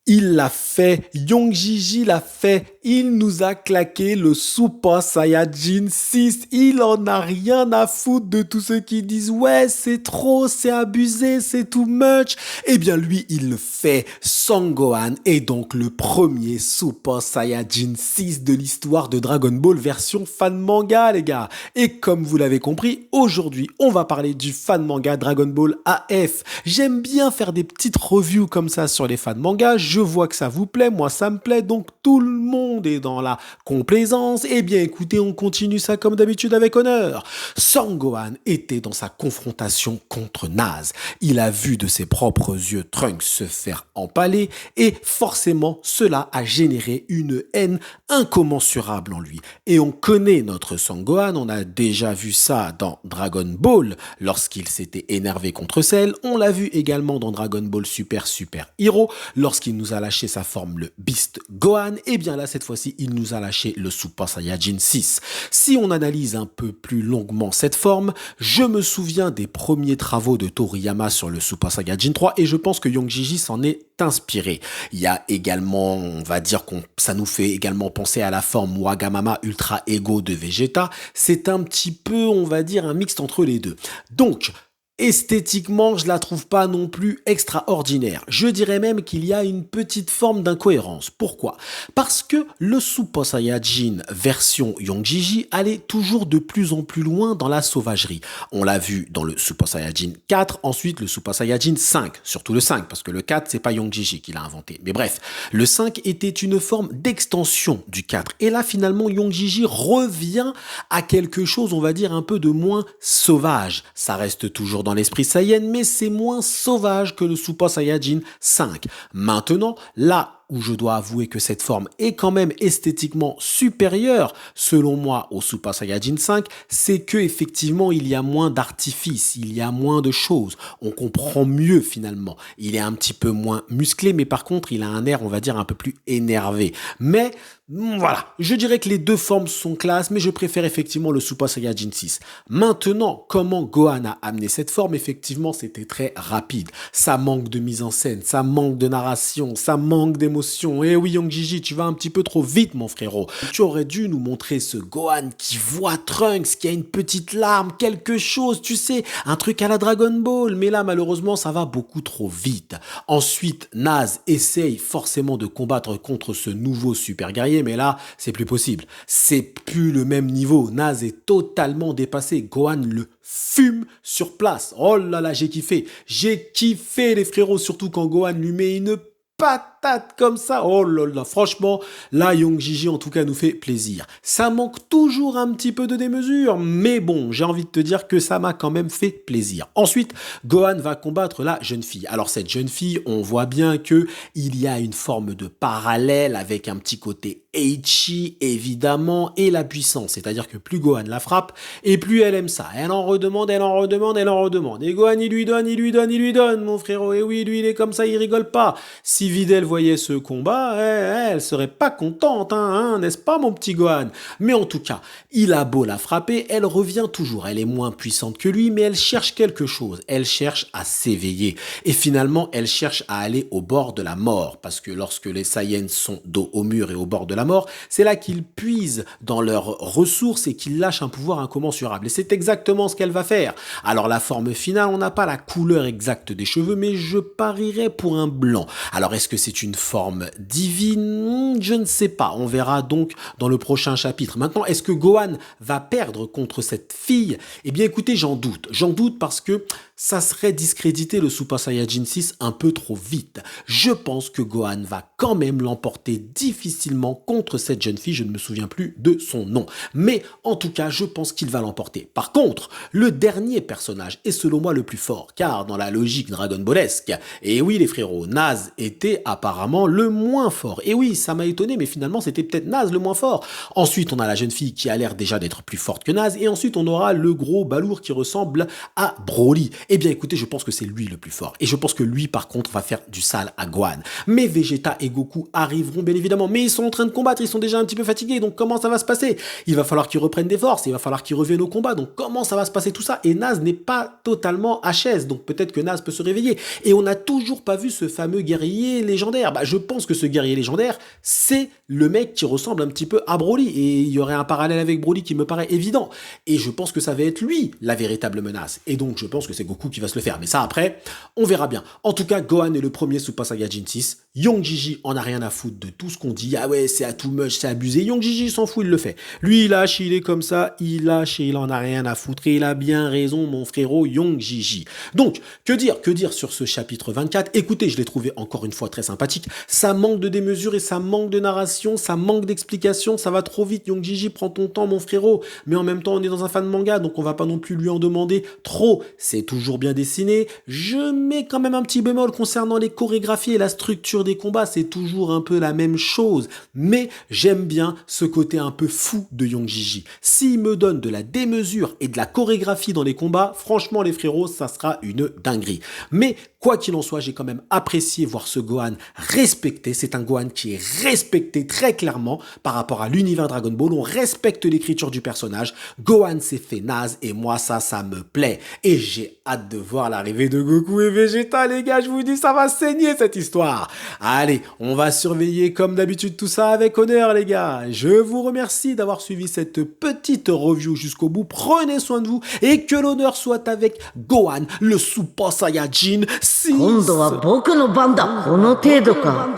Il l'a fait, Young Gigi l'a fait, il nous a claqué le Super Saiyajin 6, il en a rien à foutre de tous ceux qui disent ouais c'est trop, c'est abusé, c'est too much. Eh bien lui il le fait, Son Gohan est donc le premier Super Saiyajin 6 de l'histoire de Dragon Ball version fan manga les gars. Et comme vous l'avez compris, aujourd'hui on va parler du fan manga Dragon Ball AF. J'aime bien faire des petites reviews comme ça sur les fans manga, je vois que ça vous plaît, moi ça me plaît, donc tout le monde est dans la complaisance. Eh bien écoutez, on continue ça comme d'habitude avec honneur. Son Gohan était dans sa confrontation contre Naz. Il a vu de ses propres yeux Trunks se faire empaler et forcément cela a généré une haine incommensurable en lui. Et on connaît notre Son Gohan, on a déjà vu ça dans Dragon Ball lorsqu'il s'était énervé contre Cell, on l'a vu également dans Dragon Ball Super Super Hero lorsqu'il nous a lâché sa forme le Beast Gohan, et bien là cette fois-ci il nous a lâché le Super Saiyajin 6. Si on analyse un peu plus longuement cette forme, je me souviens des premiers travaux de Toriyama sur le Super Saiyajin 3 et je pense que Young Gigi s'en est inspiré. Il y a également, on va dire que ça nous fait également penser à la forme Wagamama Ultra Ego de Vegeta. C'est un petit peu, on va dire, un mixte entre les deux. Donc, esthétiquement, je la trouve pas non plus extraordinaire. Je dirais même qu'il y a une petite forme d'incohérence. Pourquoi? Parce que le Super Saiyajin version Young Gigi allait toujours de plus en plus loin dans la sauvagerie. On l'a vu dans le Super Saiyajin 4, ensuite le Super Saiyajin 5, surtout le 5, parce que le 4, c'est pas Young Gigi qui l'a inventé. Mais bref, le 5 était une forme d'extension du 4. Et là, finalement, Young Gigi revient à quelque chose, on va dire, un peu de moins sauvage. Ça reste toujours dans l'esprit Saiyan, mais c'est moins sauvage que le Super Saiyajin 5. Maintenant, là où je dois avouer que cette forme est quand même esthétiquement supérieure, selon moi, au Super Saiyajin 5, c'est que effectivement il y a moins d'artifices, il y a moins de choses. On comprend mieux finalement. Il est un petit peu moins musclé, mais par contre, il a un air, on va dire, un peu plus énervé. Mais voilà, je dirais que les deux formes sont classes, mais je préfère effectivement le Super Saiyajin 6. Maintenant, comment Gohan a amené cette forme? Effectivement, c'était très rapide. Ça manque de mise en scène, ça manque de narration, ça manque d'émotion. Eh oui, Young Gigi, tu vas un petit peu trop vite, mon frérot. Tu aurais dû nous montrer ce Gohan qui voit Trunks, qui a une petite larme, quelque chose, tu sais, un truc à la Dragon Ball. Mais là, malheureusement, ça va beaucoup trop vite. Ensuite, Naz essaye forcément de combattre contre ce nouveau super guerrier, mais là, c'est plus possible. C'est plus le même niveau. Naz est totalement dépassé. Gohan le fume sur place. Oh là là, j'ai kiffé. J'ai kiffé, les frérots, surtout quand Gohan lui met une patate comme ça. Oh là là, franchement, là, Young Gigi, en tout cas, nous fait plaisir. Ça manque toujours un petit peu de démesure, mais bon, j'ai envie de te dire que ça m'a quand même fait plaisir. Ensuite, Gohan va combattre la jeune fille. Alors, cette jeune fille, on voit bien que il y a une forme de parallèle avec un petit côté Heichi, évidemment, et la puissance. C'est-à-dire que plus Gohan la frappe, et plus elle aime ça. Elle en redemande, elle en redemande, elle en redemande. Et Gohan, il lui donne, il lui donne, il lui donne, mon frérot. Et oui, lui, il est comme ça, il rigole pas. Si Videl voyait ce combat, elle serait pas contente, n'est-ce pas, mon petit Gohan? Mais en tout cas, il a beau la frapper, elle revient toujours. Elle est moins puissante que lui, mais elle cherche quelque chose. Elle cherche à s'éveiller. Et finalement, elle cherche à aller au bord de la mort. Parce que lorsque les Saiyans sont dos au mur et au bord de la mort, c'est là qu'ils puisent dans leurs ressources et qu'ils lâchent un pouvoir incommensurable. Et c'est exactement ce qu'elle va faire. Alors la forme finale, on n'a pas la couleur exacte des cheveux, mais je parierais pour un blanc. Alors est-ce que c'est une forme divine? Je ne sais pas. On verra donc dans le prochain chapitre. Maintenant, est-ce que Gohan va perdre contre cette fille? Eh bien écoutez, j'en doute. J'en doute parce que ça serait discréditer le Super Saiyajin 6 un peu trop vite. Je pense que Gohan va quand même l'emporter difficilement contre cette jeune fille, je ne me souviens plus de son nom. Mais en tout cas, je pense qu'il va l'emporter. Par contre, le dernier personnage est selon moi le plus fort, car dans la logique Dragon Ballesque, et oui les frérots, Naz était apparemment le moins fort. Et oui, ça m'a étonné, mais finalement c'était peut-être Naz le moins fort. Ensuite, on a la jeune fille qui a l'air déjà d'être plus forte que Naz, et ensuite on aura le gros balourd qui ressemble à Broly. Eh bien écoutez, je pense que c'est lui le plus fort. Et je pense que lui par contre va faire du sale à Gohan. Mais Vegeta et Goku arriveront bien évidemment, mais ils sont en train de combattre, ils sont déjà un petit peu fatigués, donc comment ça va se passer? Il va falloir qu'ils reprennent des forces, il va falloir qu'ils reviennent au combat, donc comment ça va se passer tout ça? Et Naz n'est pas totalement HS, donc peut-être que Naz peut se réveiller. Et on n'a toujours pas vu ce fameux guerrier légendaire. légendaire. Bah, je pense que ce guerrier légendaire, c'est le mec qui ressemble un petit peu à Broly. Et il y aurait un parallèle avec Broly qui me paraît évident. Et je pense que ça va être lui, la véritable menace. Et donc, je pense que c'est Goku qui va se le faire. Mais ça, après, on verra bien. En tout cas, Gohan est le premier Super Saiyajin 6. Young Gigi en a rien à foutre de tout ce qu'on dit. Ah ouais, c'est à too much, c'est abusé. Young Gigi s'en fout, il le fait. Lui, il lâche, il est comme ça, il lâche et il en a rien à foutre. Et il a bien raison, mon frérot Young Gigi. Donc, que dire sur ce chapitre 24? Écoutez, je l'ai trouvé encore une fois très sympathique. Ça manque de démesure et ça manque de narration, ça manque d'explication, ça va trop vite. Young Gigi, prends ton temps, mon frérot. Mais en même temps, on est dans un fan manga, donc on va pas non plus lui en demander trop. C'est toujours bien dessiné. Je mets quand même un petit bémol concernant les chorégraphies et la structure des combats. C'est toujours un peu la même chose. Mais j'aime bien ce côté un peu fou de Young Gigi. S'il me donne de la démesure et de la chorégraphie dans les combats, franchement les frérots, ça sera une dinguerie. Mais quoi qu'il en soit, j'ai quand même apprécié voir ce Gohan respecté. C'est un Gohan qui est respecté très clairement par rapport à l'univers Dragon Ball. On respecte l'écriture du personnage. Gohan s'est fait naze et moi ça me plaît. Et j'ai hâte de voir l'arrivée de Goku et Vegeta, les gars. Je vous dis, ça va saigner cette histoire. Allez, on va surveiller comme d'habitude tout ça avec honneur, les gars. Je vous remercie d'avoir suivi cette petite review jusqu'au bout. Prenez soin de vous et que l'honneur soit avec Gohan, le Super Saiyajin 6. 今度は僕の番だ。この程度か。